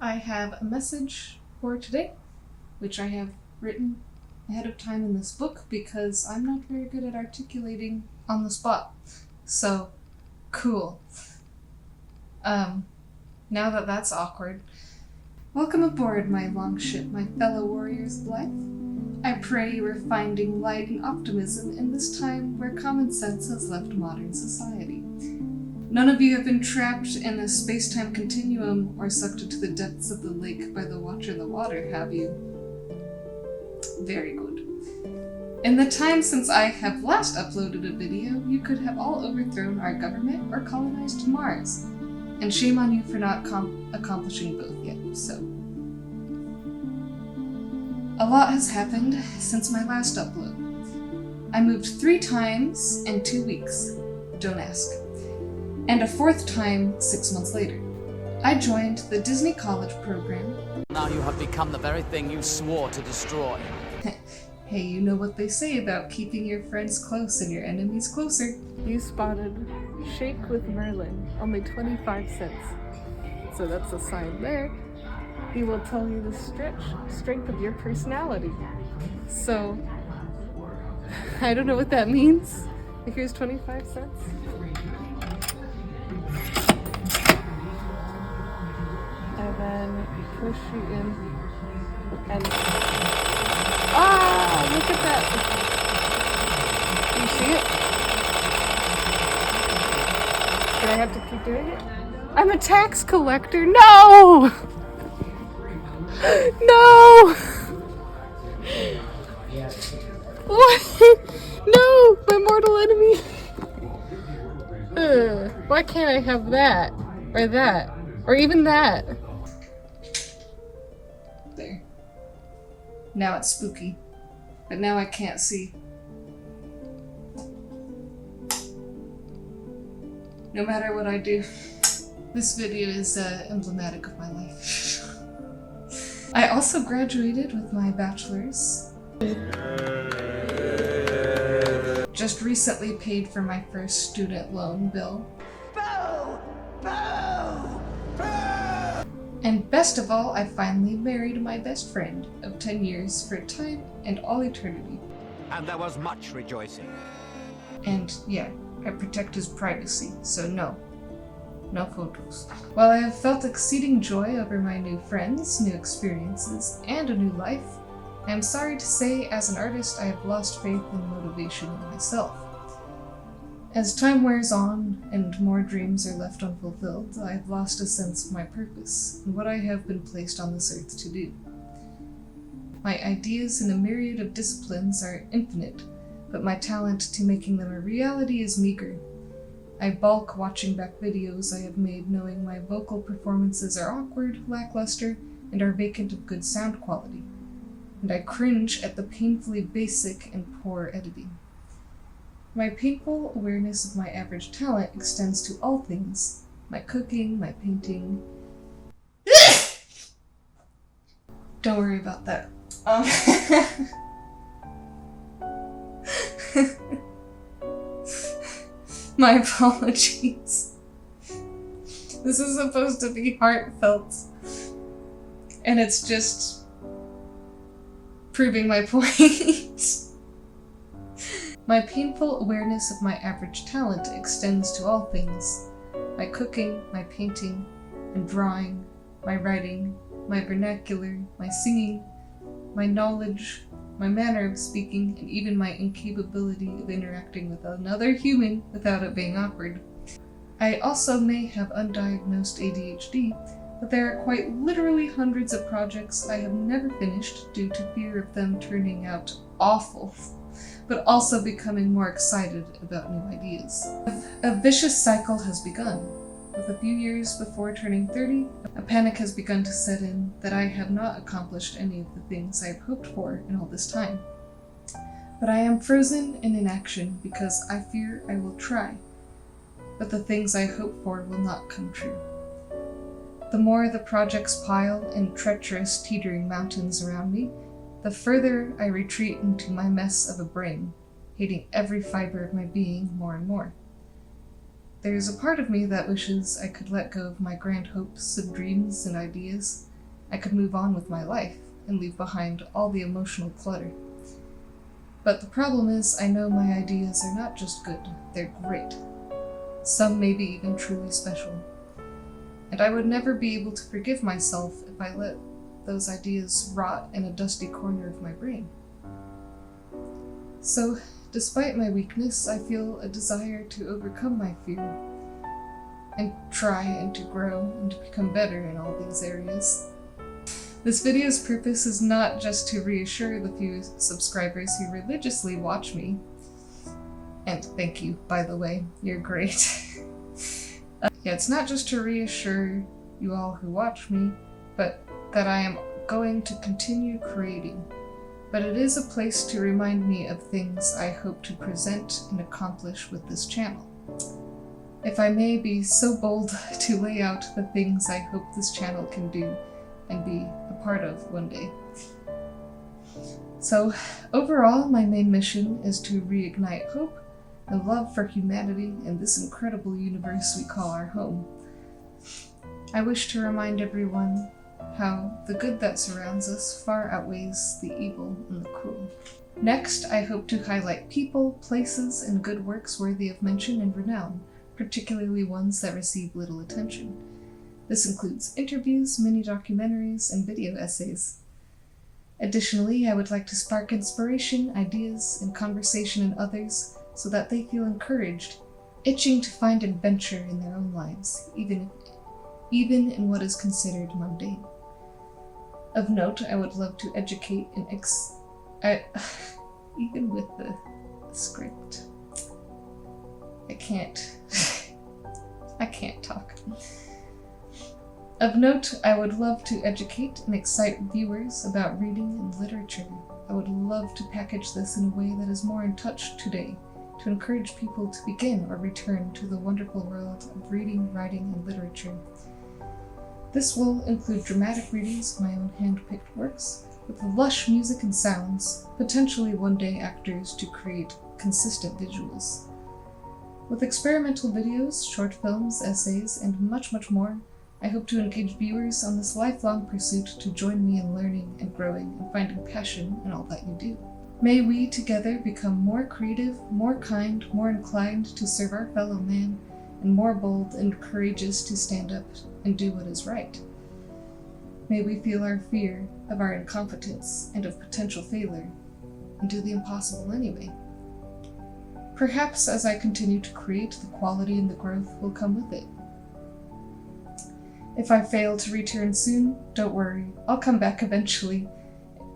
I have a message for today, which I have written ahead of time in this book because I'm not very good at articulating on the spot. So, cool. Now that that's awkward, welcome aboard, my longship, my fellow warriors of life. I pray you are finding light and optimism in this time where common sense has left modern society. None of you have been trapped in a space-time continuum or sucked into the depths of the lake by the Watcher in the Water, have you? Very good. In the time since I have last uploaded a video, you could have all overthrown our government or colonized Mars. And shame on you for not accomplishing both yet, so. A lot has happened since my last upload. I moved 3 times in 2 weeks. Don't ask. And a 4th time 6 months later. I joined the Disney College program. Now you have become the very thing you swore to destroy. Hey, you know what they say about keeping your friends close and your enemies closer. You spotted Shake with Merlin, only 25 cents. So that's a sign there. He will tell you the strength of your personality. So, I don't know what that means. Here's 25 cents. And then push you in and look at that. Do you see it? Do I have to keep doing it? I'm a tax collector. No! No! What? No! My mortal enemy! Why can't I have that? Or that? Or even that? There. Now it's spooky. But now I can't see. No matter what I do, this video is emblematic of my life. I also graduated with my bachelor's. Just recently paid for my first student loan bill. Boo! Boo! Boo! And best of all, I finally married my best friend of 10 years for time and all eternity. And there was much rejoicing. And yeah, I protect his privacy, so no photos. While I have felt exceeding joy over my new friends, new experiences, and a new life, I am sorry to say, as an artist, I have lost faith and motivation in myself. As time wears on and more dreams are left unfulfilled, I have lost a sense of my purpose and what I have been placed on this earth to do. My ideas in a myriad of disciplines are infinite, but my talent to making them a reality is meager. I balk watching back videos I have made knowing my vocal performances are awkward, lackluster, and are vacant of good sound quality. And I cringe at the painfully basic and poor editing. My painful awareness of my average talent extends to all things: my cooking, my painting. Don't worry about that. My apologies. This is supposed to be heartfelt, and it's just proving my point. My painful awareness of my average talent extends to all things: my cooking, my painting and drawing, my writing, my vernacular, my singing, my knowledge, my manner of speaking, and even my incapability of interacting with another human without it being awkward. I also may have undiagnosed ADHD, but there are quite literally hundreds of projects I have never finished due to fear of them turning out awful, but also becoming more excited about new ideas. A vicious cycle has begun. With a few years before turning 30, a panic has begun to set in that I have not accomplished any of the things I have hoped for in all this time. But I am frozen in inaction because I fear I will try, but the things I hope for will not come true. The more the projects pile in treacherous, teetering mountains around me, the further I retreat into my mess of a brain, hating every fiber of my being more and more. there's a part of me that wishes I could let go of my grand hopes and dreams and ideas. I could move on with my life and leave behind all the emotional clutter. But the problem is, I know my ideas are not just good, they're great. Some maybe even truly special. And I would never be able to forgive myself if I let those ideas rot in a dusty corner of my brain. So, despite my weakness, I feel a desire to overcome my fear and try and to grow and to become better in all these areas. This video's purpose is not just to reassure the few subscribers who religiously watch me, and thank you, by the way, you're great. Yeah, it's not just to reassure you all who watch me, but that I am going to continue creating. But it is a place to remind me of things I hope to present and accomplish with this channel. If I may be so bold to lay out the things I hope this channel can do and be a part of one day. So, overall, my main mission is to reignite hope and love for humanity in this incredible universe we call our home. I wish to remind everyone how the good that surrounds us far outweighs the evil and the cruel. Next, I hope to highlight people, places, and good works worthy of mention and renown, particularly ones that receive little attention. This includes interviews, mini-documentaries, and video essays. Additionally, I would like to spark inspiration, ideas, and conversation in others so that they feel encouraged, itching to find adventure in their own lives, even in what is considered mundane. Of note, I would love to educate and even with the script. I can't talk. Of note, I would love to educate and excite viewers about reading and literature. I would love to package this in a way that is more in touch today, to encourage people to begin or return to the wonderful world of reading, writing, and literature. This will include dramatic readings of my own hand-picked works, with lush music and sounds, potentially one day actors to create consistent visuals. With experimental videos, short films, essays, and much, much more, I hope to engage viewers on this lifelong pursuit to join me in learning and growing and finding passion in all that you do. May we together become more creative, more kind, more inclined to serve our fellow man, and more bold and courageous to stand up and do what is right. May we feel our fear of our incompetence and of potential failure, and do the impossible anyway. Perhaps as I continue to create, the quality and the growth will come with it. If I fail to return soon, don't worry, I'll come back eventually.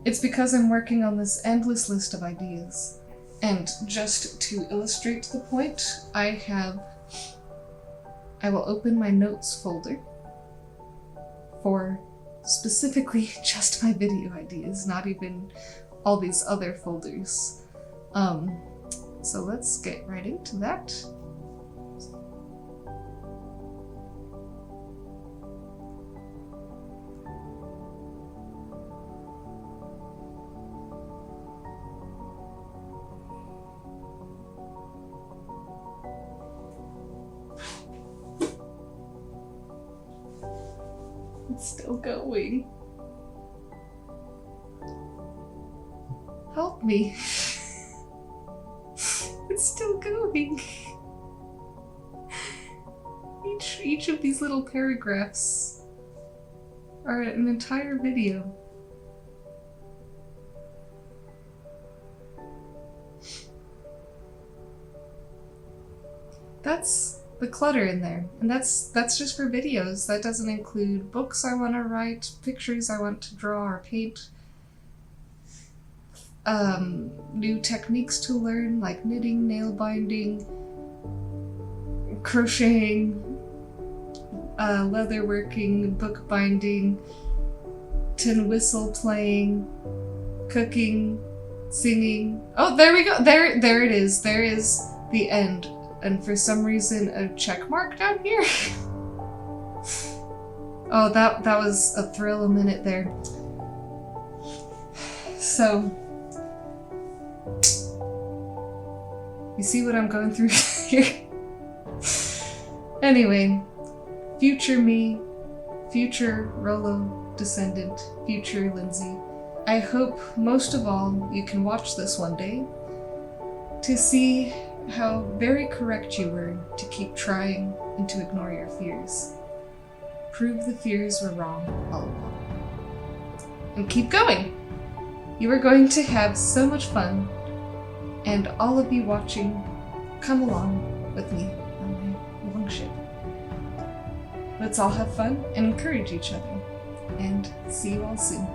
It's because I'm working on this endless list of ideas. And just to illustrate the point, I will open my notes folder for specifically just my video ideas, not even all these other folders. So let's get right into that. It's still going. Help me. It's still going. Each of these little paragraphs are an entire video. That's the clutter in there, and that's just for videos. That doesn't include books I want to write, pictures I want to draw or paint, new techniques to learn like knitting, nail binding, crocheting, leatherworking, bookbinding, tin whistle playing, cooking, singing. Oh, there we go. There it is. There is the end. And for some reason, a check mark down here. Oh, that was a thrill a minute there. So, you see what I'm going through here? Anyway, future me, future Rolo descendant, future Lindsay, I hope most of all you can watch this one day to see how very correct you were to keep trying and to ignore your fears. Prove the fears were wrong all along. And keep going! You are going to have so much fun, and all of you watching, come along with me on my longship. Let's all have fun and encourage each other, and see you all soon.